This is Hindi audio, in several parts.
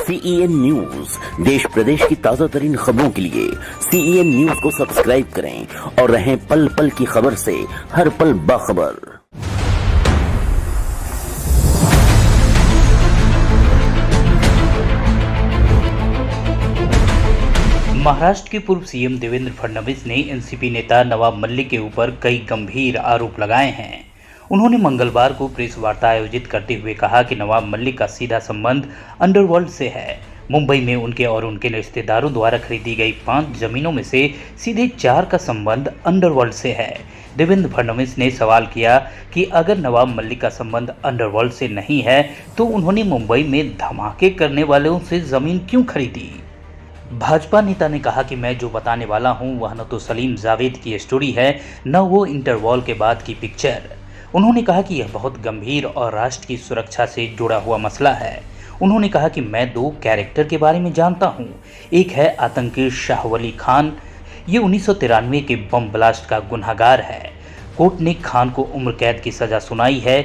CEN न्यूज देश प्रदेश की ताजा तरीन खबरों के लिए CEN न्यूज को सब्सक्राइब करें और रहें पल पल की खबर से हर पल बाखबर। महाराष्ट्र के पूर्व सीएम देवेंद्र फडणवीस ने एनसीपी नेता नवाब मलिक के ऊपर कई गंभीर आरोप लगाए हैं। उन्होंने मंगलवार को प्रेस वार्ता आयोजित करते हुए कहा कि नवाब मलिक का सीधा संबंध अंडरवर्ल्ड से है। मुंबई में उनके और उनके रिश्तेदारों द्वारा खरीदी गई 5 जमीनों में से सीधे 4 का संबंध अंडरवर्ल्ड से है। देवेंद्र फडणवीस ने सवाल किया कि अगर नवाब मलिक का संबंध अंडरवर्ल्ड से नहीं है तो उन्होंने मुंबई में धमाके करने वालों से जमीन क्यों खरीदी। भाजपा नेता ने कहा कि मैं जो बताने वाला हूं वह न तो सलीम जावेद की स्टोरी है न वो इंटरवॉल के बाद की पिक्चर। उन्होंने कहा कि यह बहुत गंभीर और राष्ट्र की सुरक्षा से जुड़ा हुआ मसला है। उन्होंने कहा कि मैं 2 कैरेक्टर के बारे में जानता हूं। एक है आतंकी शाह वली खान, ये 1993 के बम ब्लास्ट का गुनहगार है। कोर्ट ने खान को उम्र कैद की सजा सुनाई है।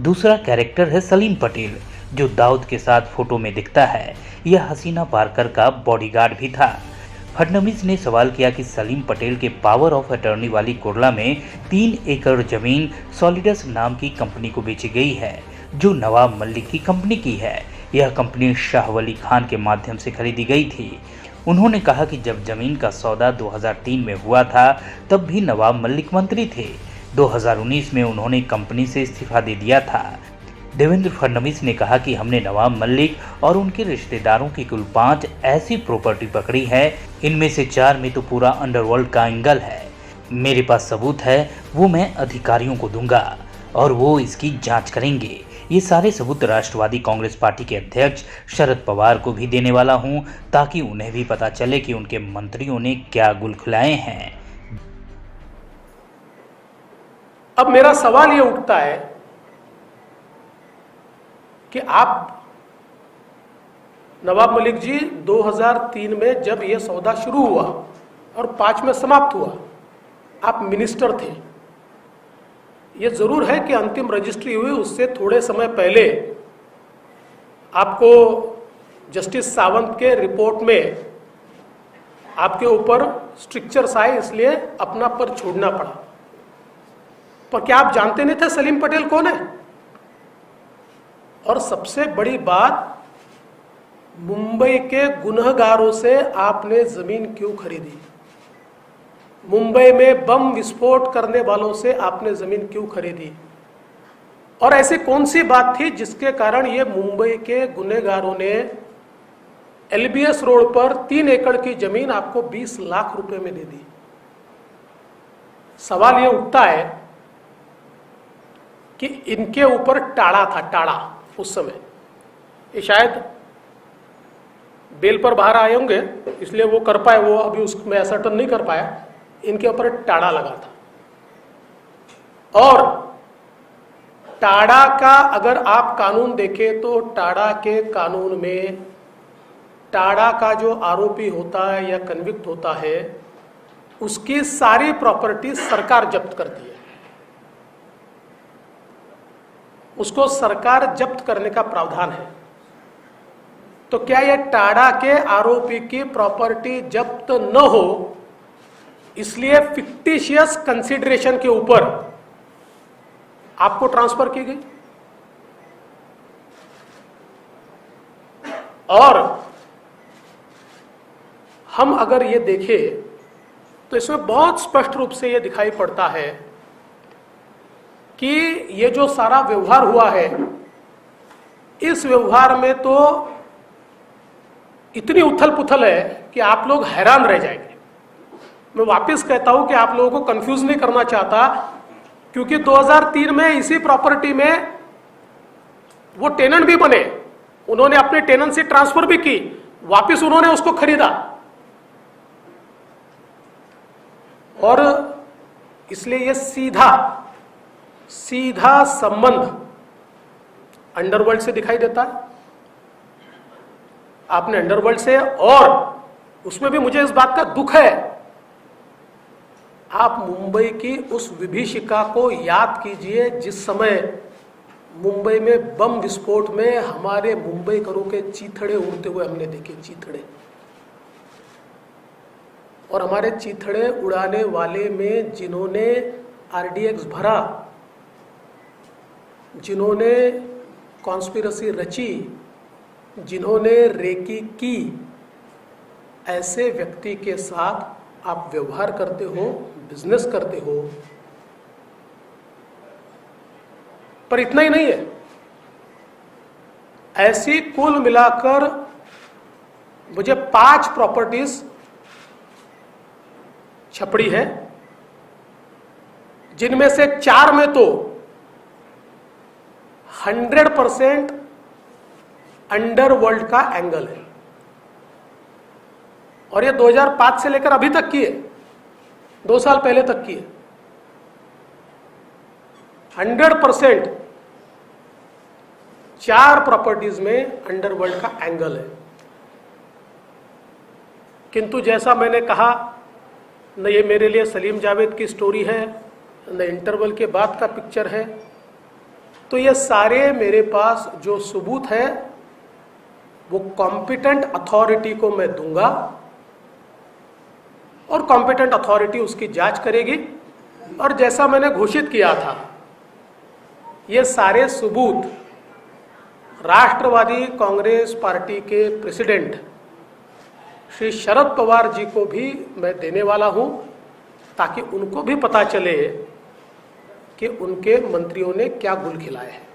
दूसरा कैरेक्टर है सलीम पटेल, जो दाऊद के साथ फोटो में दिखता है। यह हसीना पारकर का बॉडीगार्ड भी था। फडणवीस ने सवाल किया कि सलीम पटेल के पावर ऑफ अटॉर्नी वाली कुर्ला में 3 एकड़ जमीन सॉलिडस नाम की कंपनी को बेची गई है, जो नवाब मलिक की कंपनी की है। यह कंपनी शाह वली खान के माध्यम से खरीदी गई थी। उन्होंने कहा कि जब जमीन का सौदा 2003 में हुआ था तब भी नवाब मलिक मंत्री थे। 2019 में उन्होंने कंपनी से इस्तीफा दे दिया था। देवेंद्र फडणवीस ने कहा कि हमने नवाब मलिक और उनके रिश्तेदारों की कुल 5 ऐसी प्रॉपर्टी पकड़ी है। इनमें से 4 में तो पूरा अंडरवर्ल्ड का एंगल है। मेरे पास सबूत है, वो मैं अधिकारियों को दूंगा और वो इसकी जांच करेंगे। ये सारे सबूत राष्ट्रवादी कांग्रेस पार्टी के अध्यक्ष शरद पवार को भी देने वाला हूं, ताकि उन्हें भी पता चले कि उनके मंत्रियों ने क्या गुल खिलाए हैं। अब मेरा सवाल ये उठता है कि आप नवाब मलिक जी 2003 में जब यह सौदा शुरू हुआ और 5 में समाप्त हुआ, आप मिनिस्टर थे। यह जरूर है कि अंतिम रजिस्ट्री हुई उससे थोड़े समय पहले आपको जस्टिस सावंत के रिपोर्ट में आपके ऊपर स्ट्रिक्चर्स आए, इसलिए अपना पद छोड़ना पड़ा। पर क्या आप जानते नहीं थे सलीम पटेल कौन है? और सबसे बड़ी बात, मुंबई के गुनहगारों से आपने जमीन क्यों खरीदी? मुंबई में बम विस्फोट करने वालों से आपने जमीन क्यों खरीदी? और ऐसी कौन सी बात थी जिसके कारण ये मुंबई के गुनहगारों ने LBS रोड पर 3 एकड़ की जमीन आपको 20 लाख रुपए में दे दी? सवाल ये उठता है कि इनके ऊपर टाड़ा था, टाड़ा उस समय। ये शायद बेल पर बाहर आए होंगे, इसलिए वो कर पाए, वो अभी उसमें असर्टन नहीं कर पाया। इनके ऊपर टाड़ा लगा था। और टाड़ा का अगर आप कानून देखें तो टाड़ा के कानून में टाड़ा का जो आरोपी होता है या कन्विक्ट होता है, उसकी सारी प्रॉपर्टी सरकार जब्त करती है। उसको सरकार जब्त करने का प्रावधान है। तो क्या यह टाड़ा के आरोपी की प्रॉपर्टी जब्त न हो, इसलिए फिक्टिशियस कंसिडरेशन के ऊपर आपको ट्रांसफर की गई? और हम अगर ये देखें तो इसमें बहुत स्पष्ट रूप से यह दिखाई पड़ता है कि ये जो सारा व्यवहार हुआ है, इस व्यवहार में तो इतनी उथल पुथल है कि आप लोग हैरान रह जाएंगे। मैं वापस कहता हूं कि आप लोगों को कंफ्यूज नहीं करना चाहता, क्योंकि 2003 में इसी प्रॉपर्टी में वो टेनेंट भी बने, उन्होंने अपने टेनेंसी ट्रांसफर भी की, वापस उन्होंने उसको खरीदा। और इसलिए ये सीधा संबंध अंडरवर्ल्ड से दिखाई देता है। आपने अंडरवर्ल्ड से, और उसमें भी मुझे इस बात का दुख है, आप मुंबई की उस विभीषिका को याद कीजिए जिस समय मुंबई में बम विस्फोट में हमारे मुंबई करों के चीथड़े उड़ते हुए हमने देखे, चीथड़े। और हमारे चीथड़े उड़ाने वाले में जिन्होंने आरडीएक्स भरा, जिन्होंने कॉन्स्पिरेसी रची, जिन्होंने रेकी की, ऐसे व्यक्ति के साथ आप व्यवहार करते हो, बिजनेस करते हो। पर इतना ही नहीं है, ऐसी कुल मिलाकर मुझे 5 प्रॉपर्टीज छपड़ी है, जिनमें से 4 में तो 100% अंडरवर्ल्ड का एंगल है। और ये 2005 से लेकर अभी तक की है, 2 साल पहले तक की है। 100% 4 प्रॉपर्टीज में अंडरवर्ल्ड का एंगल है। किंतु जैसा मैंने कहा, न ये मेरे लिए सलीम जावेद की स्टोरी है, न इंटरवल के बाद का पिक्चर है। तो ये सारे मेरे पास जो सबूत है वो कॉम्पिटेंट अथॉरिटी को मैं दूंगा और कॉम्पिटेंट अथॉरिटी उसकी जांच करेगी। और जैसा मैंने घोषित किया था, ये सारे सबूत राष्ट्रवादी कांग्रेस पार्टी के प्रेसिडेंट श्री शरद पवार जी को भी मैं देने वाला हूं, ताकि उनको भी पता चले कि उनके मंत्रियों ने क्या गुल खिलाए हैं।